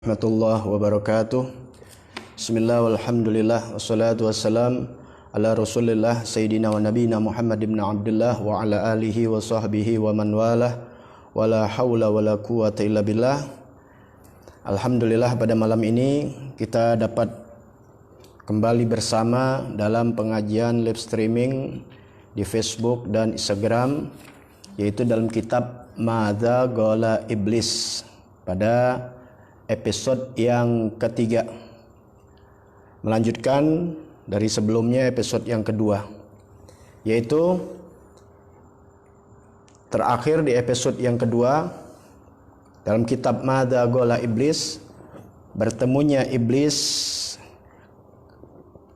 warahmatullahi wabarakatuh. Bismillah walhamdulillah wassalatu wassalam ala rasulillah sayyidina wa nabina Muhammad ibn Abdullah wa ala alihi wa sahbihi wa man walah wa la hawla wa la quwata illa billah. Alhamdulillah, pada malam ini kita dapat kembali bersama dalam pengajian live streaming di Facebook dan Instagram, yaitu dalam kitab Madza Qala Iblis pada episode yang ketiga, melanjutkan dari sebelumnya episode yang kedua, yaitu terakhir di episode yang kedua dalam kitab Madza Qala Iblis, bertemunya iblis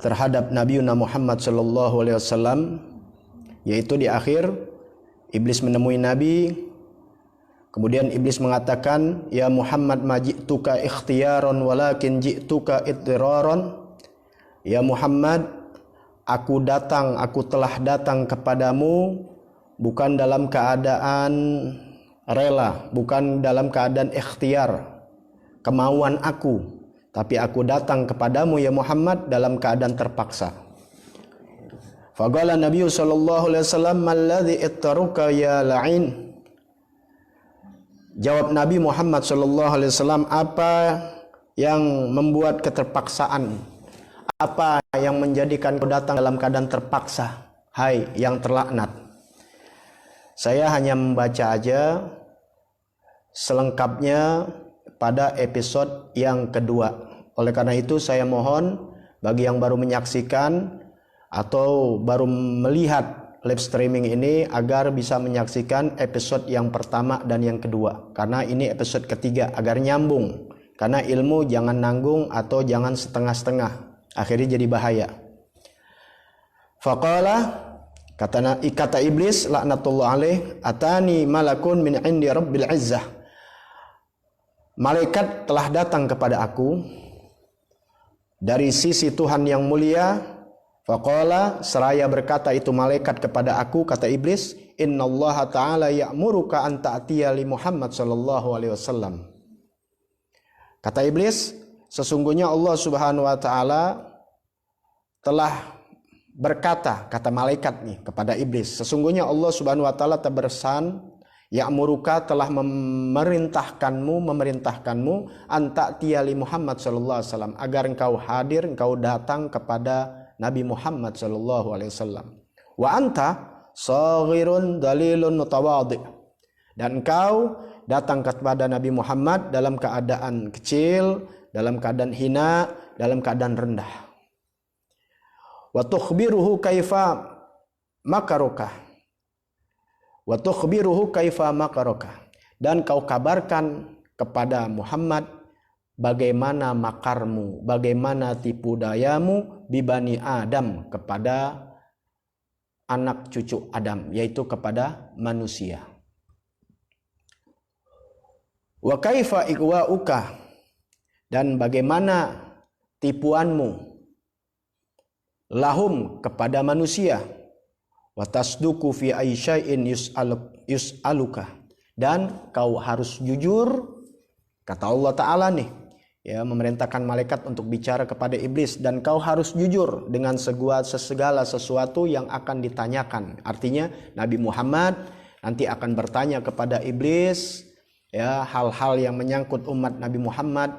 terhadap Nabi Muhammad sallallahu alaihi wasallam, yaitu di akhir iblis menemui Nabi. Kemudian iblis mengatakan, "Ya Muhammad, ma ji'tuka ikhtiyaran walakin ji'tuka ittiraran." Ya Muhammad, aku telah datang kepadamu bukan dalam keadaan rela, bukan dalam keadaan ikhtiar, kemauan aku, tapi aku datang kepadamu ya Muhammad dalam keadaan terpaksa. Faqala Nabi sallallahu alaihi wasallam, "Malladzi ittaruka ya la'in?" Jawab Nabi Muhammad sallallahu alaihi wasallam, apa yang membuat keterpaksaan? Apa yang menjadikan kau datang dalam keadaan terpaksa, hai yang terlaknat? Saya hanya membaca aja selengkapnya pada episode yang kedua. Oleh karena itu saya mohon bagi yang baru menyaksikan atau baru melihat live streaming ini agar bisa menyaksikan episode yang pertama dan yang kedua, karena ini episode ketiga, agar nyambung. Karena ilmu jangan nanggung atau jangan setengah-setengah, akhirnya jadi bahaya. Faqala, kata iblis laknatullah alaih, atani malakun min indi rabbil izzah. Malaikat telah datang kepada aku dari sisi Tuhan yang mulia. Faqala, seraya berkata itu malaikat kepada aku, kata iblis, innallaha ta'ala ya'muruka an ta'tiya li Muhammad sallallahu alaihi wasallam. Kata iblis, sesungguhnya Allah Subhanahu wa taala telah berkata, kata malaikat nih kepada iblis, sesungguhnya Allah Subhanahu wa taala bersan, ya'muruka telah memerintahkanmu an ta'tiya li Muhammad sallallahu alaihi wasallam, agar engkau hadir, engkau datang kepada Nabi Muhammad sallallahu alaihi wasallam. Wa anta saghirun dalilun mutawadhi. Dan engkau datang kepada Nabi Muhammad dalam keadaan kecil, dalam keadaan hina, dalam keadaan rendah. Wa tukhbiruhu kaifa makaruka. Wa tukhbiruhu kaifa makaruka. Dan kau kabarkan kepada Muhammad bagaimana makarmu, bagaimana tipu dayamu bibani Adam, kepada anak cucu Adam, yaitu kepada manusia. Wa kaifa ikwa'uka, dan bagaimana tipuanmu lahum, kepada manusia. Wa tasduku fi aisya'in yus'aluka, dan kau harus jujur, kata Allah Ta'ala nih, ya, memerintahkan malaikat untuk bicara kepada iblis, dan kau harus jujur dengan segala sesuatu yang akan ditanyakan. Artinya Nabi Muhammad nanti akan bertanya kepada iblis, ya, hal-hal yang menyangkut umat Nabi Muhammad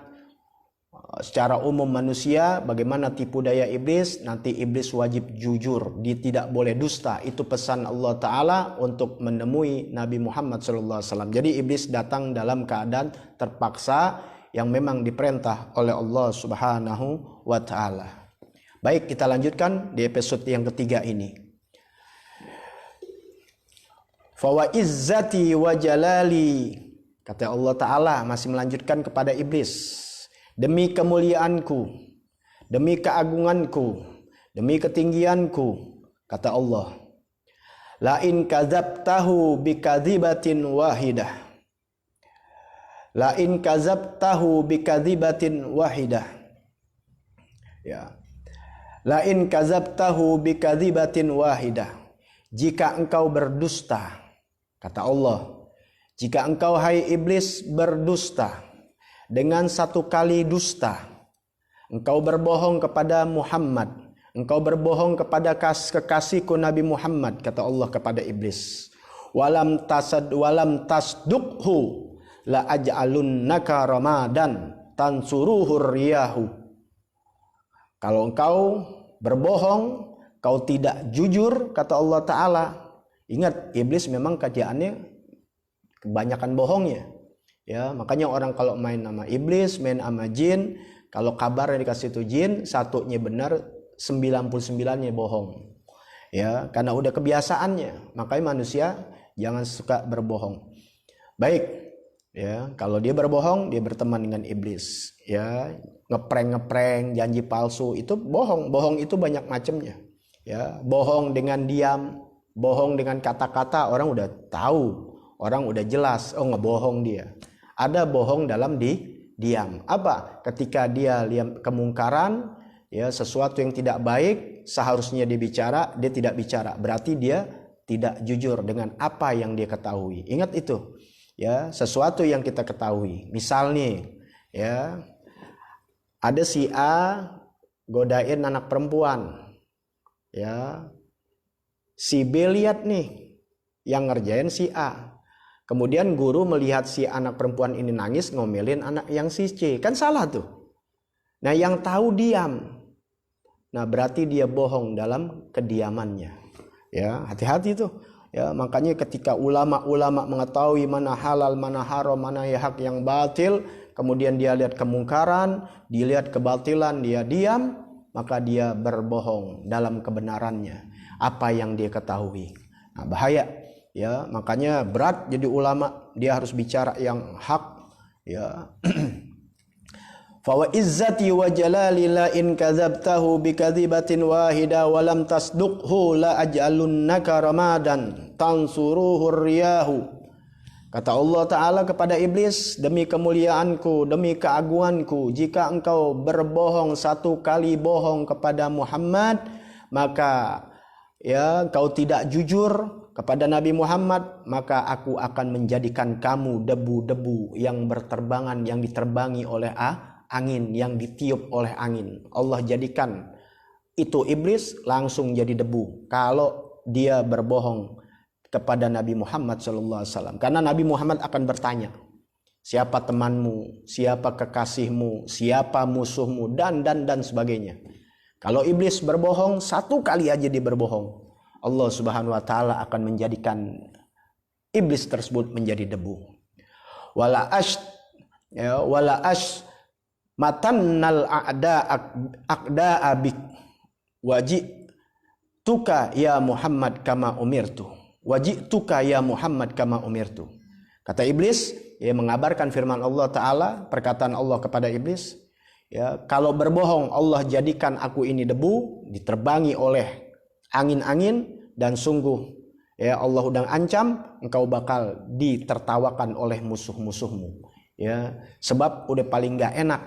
secara umum manusia, bagaimana tipu daya iblis. Nanti iblis wajib jujur, dia tidak boleh dusta. Itu pesan Allah Ta'ala untuk menemui Nabi Muhammad SAW. Jadi iblis datang dalam keadaan terpaksa yang memang diperintah oleh Allah Subhanahu wa Ta'ala. Baik, kita lanjutkan di episode yang ketiga ini. Fawa izzati wa jalali, kata Allah Ta'ala masih melanjutkan kepada iblis, demi kemuliaanku, demi keagunganku, demi ketinggianku, kata Allah, la in kadzabtahu bikadzibatin wahidah, la in kadzabtahu bikadzibatin wahidah, ya, la in kadzabtahu bikadzibatin wahidah, jika engkau berdusta, kata Allah, jika engkau hai iblis berdusta dengan satu kali dusta. Engkau berbohong kepada Muhammad, engkau berbohong kepada kekasihku Nabi Muhammad, kata Allah kepada iblis. Walam tasdukhu la aj'alunnaka ramadan tansuruhur riyahu. Kalau engkau berbohong, kau tidak jujur, kata Allah Ta'ala. Ingat, iblis memang kerjaannya kebanyakan bohongnya. Ya, makanya orang kalau main sama iblis, main sama jin, kalau kabar yang dikasih itu jin, satunya benar, 99-nya bohong. Ya, karena udah kebiasaannya. Makanya manusia jangan suka berbohong. Baik, ya, kalau dia berbohong, dia berteman dengan iblis. Ya, ngeprank, janji palsu, itu bohong. Bohong itu banyak macamnya. Ya, bohong dengan diam, bohong dengan kata-kata, orang udah tahu, orang udah jelas, oh ngebohong dia. Ada bohong dalam diam. Apa? Ketika dia lihat kemungkaran, ya, sesuatu yang tidak baik, seharusnya dia bicara, dia tidak bicara. Berarti dia tidak jujur dengan apa yang dia ketahui. Ingat itu. Ya, sesuatu yang kita ketahui. Misalnya, ya, ada si A godain anak perempuan. Ya, si B lihat nih yang ngerjain si A. Kemudian guru melihat si anak perempuan ini nangis, ngomelin anak yang si C. Kan salah tuh. Nah, yang tahu diam. Nah, berarti dia bohong dalam kediamannya. Ya, hati-hati tuh. Ya, makanya ketika ulama-ulama mengetahui mana halal, mana haram, mana hak yang batil, kemudian dia lihat kemungkaran, dilihat kebatilan, dia diam, maka dia berbohong dalam kebenarannya, apa yang dia ketahui. Nah, bahaya, ya, makanya berat jadi ulama, dia harus bicara yang hak, ya. Fa wa izzati wa jalali la in kadzabtahu bi kadzibatin wahida wa lam tasduqhu la aj'alunnaka ramadan tansuruhu riyahu. Kata Allah Ta'ala kepada iblis, demi kemuliaanku, demi keagunganku, jika engkau berbohong satu kali bohong kepada Muhammad, maka ya engkau tidak jujur kepada Nabi Muhammad, maka aku akan menjadikan kamu debu-debu yang berterbangan, yang diterbangi oleh angin, yang ditiup oleh angin. Allah jadikan itu iblis langsung jadi debu kalau dia berbohong kepada Nabi Muhammad SAW. Karena Nabi Muhammad akan bertanya, siapa temanmu, siapa kekasihmu, siapa musuhmu, dan sebagainya. Kalau iblis berbohong, satu kali aja dia berbohong, Allah Subhanahu wa Ta'ala akan menjadikan iblis tersebut menjadi debu. Wala ash matannal a'da abik wajituka ya Muhammad kama umirtu. Wajituka ya Muhammad kama umirtu. Kata iblis, ya, mengabarkan firman Allah Ta'ala, perkataan Allah kepada iblis, ya, kalau berbohong Allah jadikan aku ini debu, diterbangi oleh angin-angin, dan sungguh, ya, Allah udah ancam engkau bakal ditertawakan oleh musuh-musuhmu. Ya, sebab udah paling gak enak,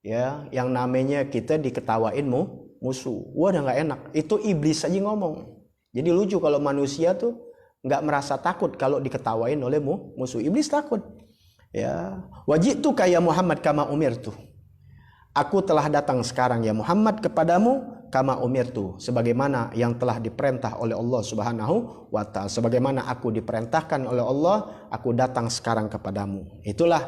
ya, yang namanya kita diketawain musuh. Wah, udah gak enak. Itu iblis aja ngomong. Jadi lucu kalau manusia tuh nggak merasa takut kalau diketawain oleh musuh. Iblis takut. Ya, wajitu kaya Muhammad kama umirtu. Aku telah datang sekarang ya Muhammad kepadamu kama umirtu, sebagaimana yang telah diperintah oleh Allah Subhanahu wa Ta'ala. Sebagaimana aku diperintahkan oleh Allah, aku datang sekarang kepadamu. Itulah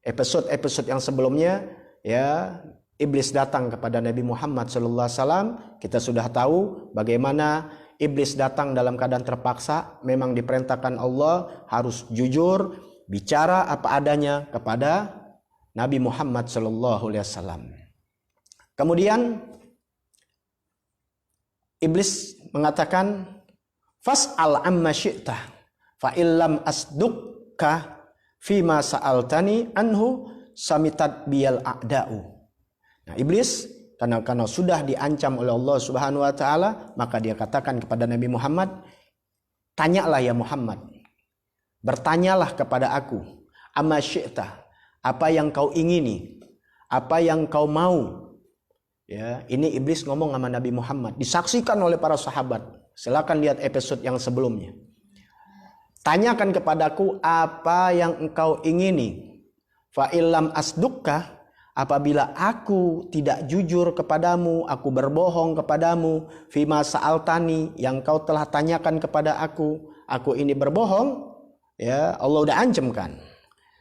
episode-episode yang sebelumnya, ya, iblis datang kepada Nabi Muhammad SAW. Kita sudah tahu bagaimana iblis datang dalam keadaan terpaksa. Memang diperintahkan Allah harus jujur, bicara apa adanya kepada Nabi Muhammad SAW. Kemudian iblis mengatakan, fas'al amma syi'tah fa illam asduqka fima sa'altani anhu samitat biyal a'da'u. Nah, iblis karena sudah diancam oleh Allah Subhanahu wa Ta'ala, maka dia katakan kepada Nabi Muhammad, tanyalah ya Muhammad, bertanyalah kepada aku, amma syi'ta, apa yang kau ingini, apa yang kau mau. Ya, ini iblis ngomong sama Nabi Muhammad, disaksikan oleh para sahabat. Silakan lihat episode yang sebelumnya. Tanyakan kepadaku apa yang engkau ingini. Fa illam asdukka, apabila aku tidak jujur kepadamu, aku berbohong kepadamu, fima sa'altani, yang kau telah tanyakan kepada aku ini berbohong, ya Allah udah ancamkan.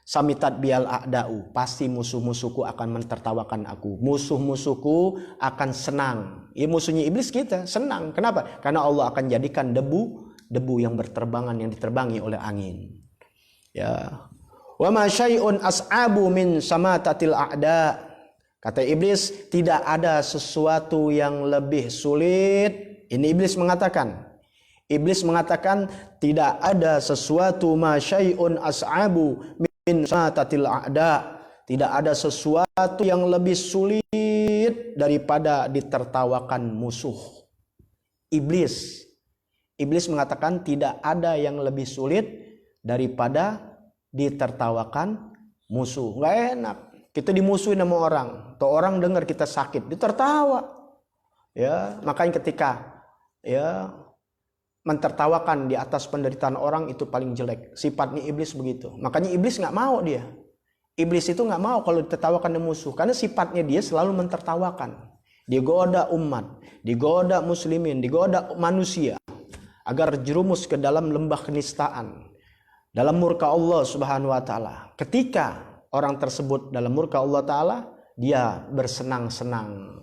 Samitat bial a'da'u, pasti musuh-musuhku akan mentertawakan aku. Musuh-musuhku akan senang. Ya, musuhnya iblis kita senang. Kenapa? Karena Allah akan jadikan debu yang berterbangan, yang diterbangi oleh angin. Ya. Wa ma syai'un as'abu min samatatil a'da. Kata iblis, tidak ada sesuatu yang lebih sulit. Ini iblis mengatakan. Iblis mengatakan tidak ada sesuatu ma syai'un as'abu min samatatil a'da. Tidak ada sesuatu yang lebih sulit daripada ditertawakan musuh. Iblis mengatakan tidak ada yang lebih sulit daripada ditertawakan musuh. Nggak enak kita dimusuhin sama orang, atau orang dengar kita sakit ditertawa, ya. Makanya ketika ya mentertawakan di atas penderitaan orang itu paling jelek. Sifatnya iblis begitu. Makanya iblis nggak mau dia. Iblis itu nggak mau kalau ditertawakan musuh, karena sifatnya dia selalu mentertawakan. Digoda umat, digoda muslimin, digoda manusia agar jerumus ke dalam lembah kenistaan, dalam murka Allah Subhanahu wa taala. Ketika orang tersebut dalam murka Allah taala, dia bersenang-senang.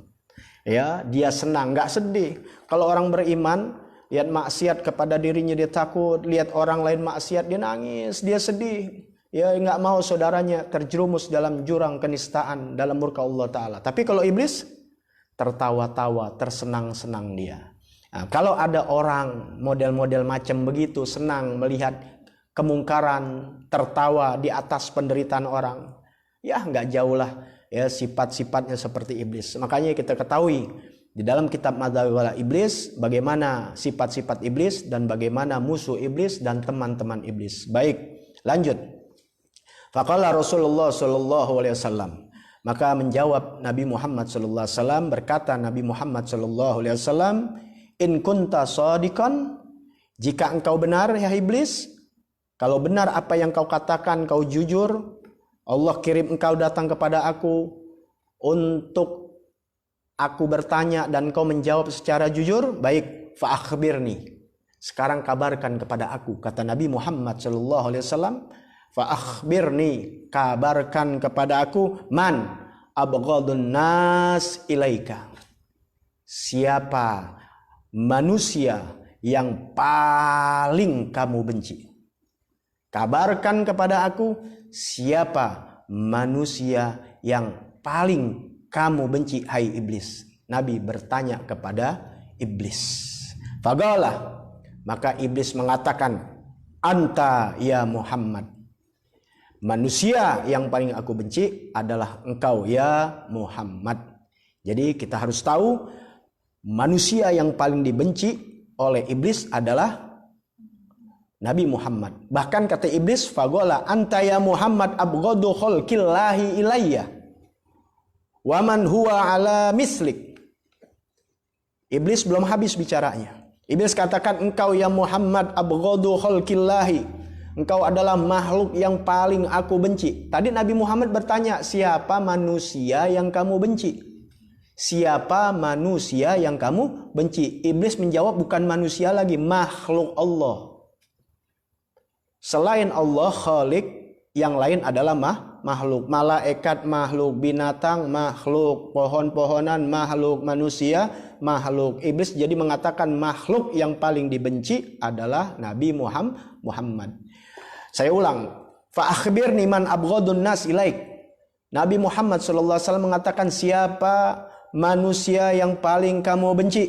Ya, dia senang, enggak sedih. Kalau orang beriman lihat maksiat kepada dirinya dia takut, lihat orang lain maksiat dia nangis, dia sedih. Ya, enggak mau saudaranya terjerumus dalam jurang kenistaan, dalam murka Allah taala. Tapi kalau iblis tertawa-tawa, tersenang-senang dia. Nah, kalau ada orang model-model macam begitu senang melihat kemungkaran, tertawa di atas penderitaan orang, ya nggak jauh lah ya sifat-sifatnya seperti iblis. Makanya kita ketahui di dalam kitab Madzhab Iblis bagaimana sifat-sifat iblis dan bagaimana musuh iblis dan teman-teman iblis. Baik, lanjut. Faqala Rasulullah sallallahu alaihi wasallam, maka menjawab Nabi Muhammad sallallahu alaihi wasallam, berkata Nabi Muhammad sallallahu alaihi wasallam, in kunta shadiqan, jika engkau benar ya iblis, kalau benar apa yang kau katakan, kau jujur, Allah kirim engkau datang kepada aku untuk aku bertanya dan kau menjawab secara jujur, baik, fa akhbirni, sekarang kabarkan kepada aku, kata Nabi Muhammad sallallahu alaihi wasallam, fa akhbirni, kabarkan kepada aku, man abghadun nas ilaika, siapa manusia yang paling kamu benci. Kabarkan kepada aku siapa manusia yang paling kamu benci, hai iblis. Nabi bertanya kepada iblis. Faqala, maka iblis mengatakan, anta ya Muhammad. Manusia yang paling aku benci adalah engkau ya Muhammad. Jadi kita harus tahu manusia yang paling dibenci oleh iblis adalah Nabi Muhammad. Bahkan kata iblis, fagola anta ya Muhammad abghadu khalqillahi ilayya wa man huwa ala mislik. Iblis belum habis bicaranya. Iblis katakan, engkau ya Muhammad abghadu khalqillahi, engkau adalah makhluk yang paling aku benci. Tadi Nabi Muhammad bertanya, siapa manusia yang kamu benci? Siapa manusia yang kamu benci? Iblis menjawab, bukan manusia lagi, makhluk Allah. Selain Allah khalik, yang lain adalah makhluk. Malaikat makhluk, binatang makhluk, pohon-pohonan makhluk, manusia makhluk. Iblis jadi mengatakan makhluk yang paling dibenci adalah Nabi Muhammad. Saya ulang, fa akhbirni man abghadun nas ilaik. Nabi Muhammad sallallahu alaihi wasallam mengatakan, siapa manusia yang paling kamu benci?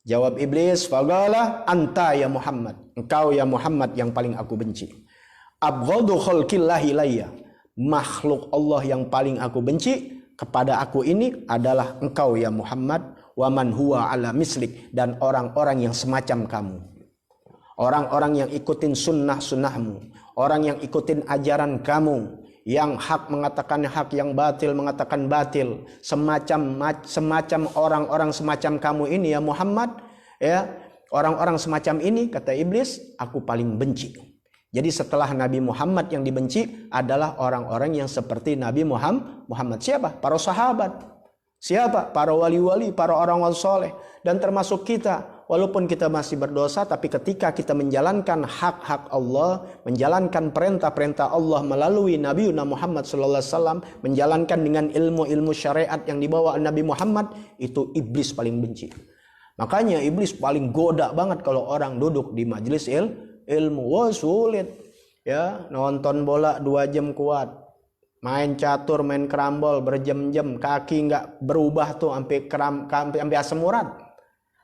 Jawab iblis, faqala anta ya Muhammad, engkau ya Muhammad yang paling aku benci. Abghadu khalqillahi ilayya, makhluk Allah yang paling aku benci kepada aku ini adalah engkau ya Muhammad, wa man huwa ala mislik, dan orang-orang yang semacam kamu. Orang-orang yang ikutin sunnahmu, orang yang ikutin ajaran kamu, yang hak mengatakan hak, yang batil mengatakan batil, semacam orang-orang semacam kamu ini ya Muhammad, ya, orang-orang semacam ini, kata iblis, aku paling benci. Jadi setelah Nabi Muhammad yang dibenci adalah orang-orang yang seperti Nabi Muhammad. Siapa? Para sahabat. Siapa? Para wali-wali, para orang-orang soleh. Dan termasuk kita. Walaupun kita masih berdosa, tapi ketika kita menjalankan hak-hak Allah, menjalankan perintah-perintah Allah melalui Nabi Muhammad SAW, menjalankan dengan ilmu-ilmu syariat yang dibawa Nabi Muhammad, itu iblis paling benci. Makanya iblis paling goda banget kalau orang duduk di majelis ilmu. Wah, sulit ya, nonton bola 2 jam kuat, main catur, main kerambol berjam-jam, kaki nggak berubah tuh sampai asam urat.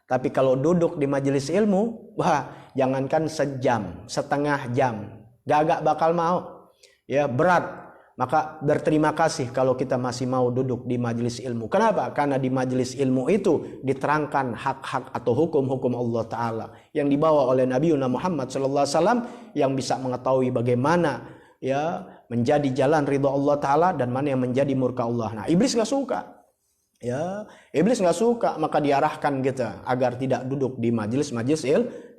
Tapi kalau duduk di majelis ilmu, wah, jangankan sejam, setengah jam, gak bakal mau. Ya, berat. Maka berterima kasih kalau kita masih mau duduk di majelis ilmu. Kenapa? Karena di majelis ilmu itu diterangkan hak-hak atau hukum-hukum Allah Ta'ala yang dibawa oleh Nabi Muhammad SAW, yang bisa mengetahui bagaimana ya menjadi jalan ridha Allah Ta'ala dan mana yang menjadi murka Allah. Nah, iblis gak suka. Ya, iblis nggak suka, maka diarahkan kita agar tidak duduk di majelis-majelis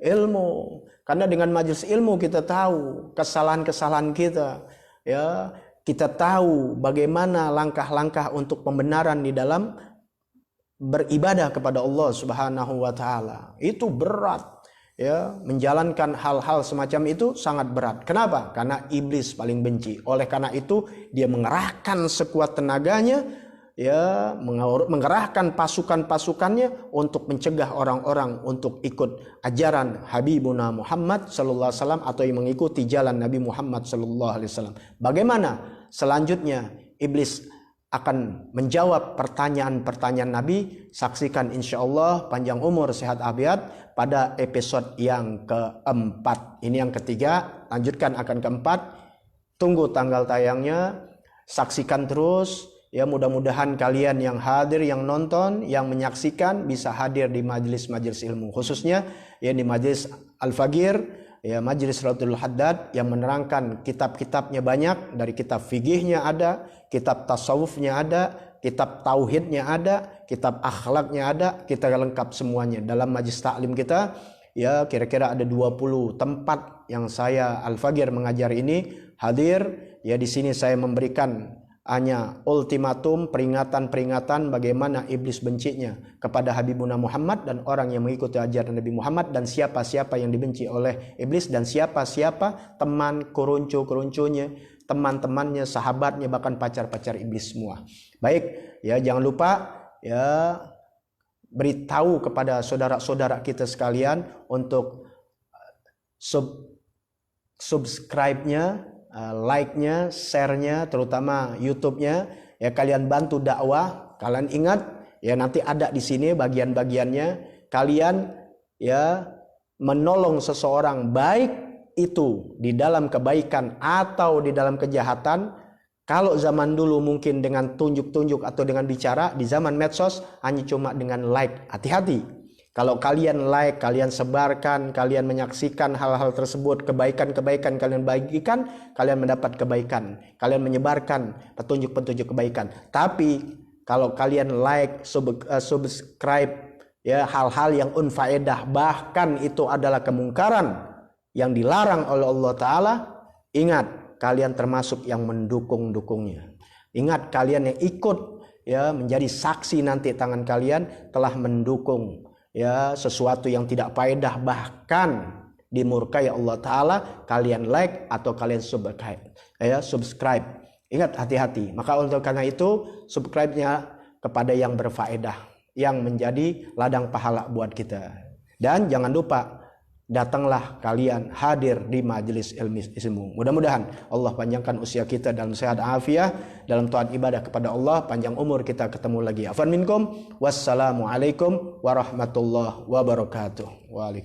ilmu. Karena dengan majelis ilmu kita tahu kesalahan-kesalahan kita. Ya, kita tahu bagaimana langkah-langkah untuk pembenaran di dalam beribadah kepada Allah Subhanahu wa taala. Itu berat. Ya, menjalankan hal-hal semacam itu sangat berat. Kenapa? Karena iblis paling benci. Oleh karena itu dia mengerahkan sekuat tenaganya, ya, mengerahkan pasukan-pasukannya untuk mencegah orang-orang untuk ikut ajaran Habibuna Muhammad sallallahu alaihi wasallam atau yang mengikuti jalan Nabi Muhammad sallallahu alaihi wasallam. Bagaimana selanjutnya iblis akan menjawab pertanyaan-pertanyaan Nabi? Saksikan insyaallah panjang umur sehat afiat pada episode yang keempat. Ini yang ketiga, lanjutkan akan keempat. Tunggu tanggal tayangnya, saksikan terus. Ya, mudah-mudahan kalian yang hadir, yang nonton, yang menyaksikan bisa hadir di majelis-majelis ilmu, khususnya ya di majelis Al-Fagir, ya majelis Raudhatul Haddad yang menerangkan kitab-kitabnya banyak, dari kitab fikihnya ada, kitab tasawufnya ada, kitab tauhidnya ada, kitab akhlaknya ada, kita lengkap semuanya dalam majelis taklim kita. Ya, kira-kira ada 20 tempat yang saya Al-Fagir mengajar ini hadir. Ya, di sini saya memberikan hanya ultimatum, peringatan-peringatan bagaimana iblis bencinya kepada Habibuna Muhammad dan orang yang mengikuti ajaran Nabi Muhammad, dan siapa-siapa yang dibenci oleh iblis, dan siapa-siapa teman keruncu-keruncunya, teman-temannya, sahabatnya, bahkan pacar-pacar iblis semua. Baik, ya jangan lupa ya beritahu kepada saudara-saudara kita sekalian untuk subscribe-nya, like-nya, share-nya, terutama YouTube-nya. Ya, kalian bantu dakwah. Kalian ingat ya, nanti ada di sini bagian-bagiannya. Kalian ya menolong seseorang, baik itu di dalam kebaikan atau di dalam kejahatan. Kalau zaman dulu mungkin dengan tunjuk-tunjuk atau dengan bicara, di zaman medsos hanya cuma dengan like. Hati-hati. Kalau kalian like, kalian sebarkan, kalian menyaksikan hal-hal tersebut, kebaikan-kebaikan kalian bagikan, kalian mendapat kebaikan. Kalian menyebarkan petunjuk-petunjuk kebaikan. Tapi kalau kalian like, subscribe ya hal-hal yang unfaedah, bahkan itu adalah kemungkaran yang dilarang oleh Allah Ta'ala, ingat kalian termasuk yang mendukung-dukungnya. Ingat kalian yang ikut ya menjadi saksi nanti tangan kalian telah mendukung ya sesuatu yang tidak faedah, bahkan dimurkai Allah Ta'ala. Kalian like atau kalian subscribe. Ingat, hati-hati. Maka untuk karena itu subscribe-nya kepada yang berfaedah, yang menjadi ladang pahala buat kita. Dan jangan lupa datanglah kalian hadir di majelis ilmu. Mudah-mudahan Allah panjangkan usia kita dalam sehat afiat, dalam taat ibadah kepada Allah, panjang umur kita ketemu lagi. Afan minkum, wassalamualaikum warahmatullahi wabarakatuh. Waalaikumsalam.